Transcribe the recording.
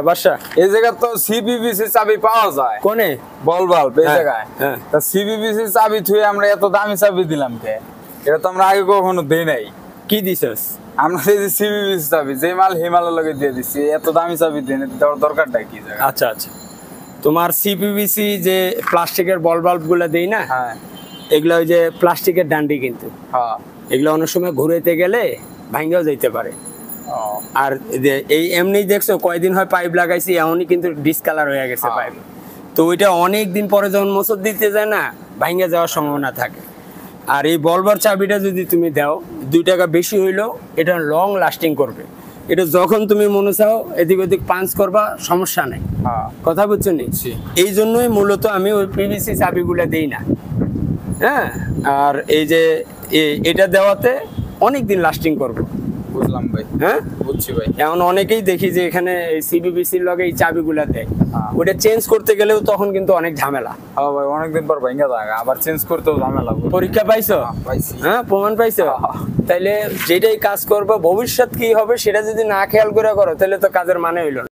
বাসা এই জায়গা তো সিবিবিসি চাবি পাওয়া যায় কোনে বল বাল্ব এই জায়গায় তা সিবিবিসি চাবি থুয়ে আমরা এত দামি চাবি দিলাম কে? এটা তো আমরা আগে কখনো দেই নাই। কি দিছস? আমরা এই যে সিবিবিসি চাবি যে মাল হিমালয় লগে দিয়ে দিছি, এত দামি চাবি দেন দেওয়ার দরকারটা কি জায়গা? আচ্ছা আচ্ছা, তোমার সিপিভিসি যে প্লাস্টিকের বল বাল্ব গুলা দেই না, হ্যাঁ এগুলো ওই যে প্লাস্টিকের ডান্ডি, কিন্তু হ্যাঁ এগুলো অনেক সময় ঘুরেতে গেলে ভাঙ্গাও যাইতে পারে। আর এই এমনি দেখছো কয়দিন হয় পাইপ লাগাইছি, এমনই কিন্তু ডিসকালার হয়ে গেছে পাইপ। তো ওইটা অনেক দিন পরে যখন মোচর দিতে যায় না, ভাঙ্গা যাওয়ার সম্ভাবনা থাকে। আর এই বলবার চাবিটা যদি তুমি দাও 2 টাকা বেশি হইলেও এটা লং লাস্টিং করবে। এটা যখন তুমি মনে চাও এদিক ওদিক পাঞ্চ করবা, সমস্যা নেই। কথা বুঝছো নি? এই জন্যই মূলত আমি ওই পিভিসি চাবিগুলো দেই না। হ্যাঁ, আর এই যে এটা দেওয়াতে অনেক দিন লাস্টিং করবে। বুঝলাম ভাই, হ্যাঁ বুঝছি ভাই। এমন অনেকেই দেখি যে এখানে সিবিবিসির লগে এই চাবিগুলা দেয়, ওটা চেঞ্জ করতে গেলেও তখন কিন্তু অনেক ঝামেলা। হ্যাঁ ভাই, অনেকদিন পর ভাঙ্গা যায়, আবার চেঞ্জ করতেও ঝামেলা। পরীক্ষা পাইছো? পাইছি। হ্যাঁ, প্রমাণ পাইছো? তাইলে যেটাই কাজ করবো ভবিষ্যৎ কি হবে সেটা যদি না খেয়াল করে করো তাহলে তো কাজের মানে হইলো না।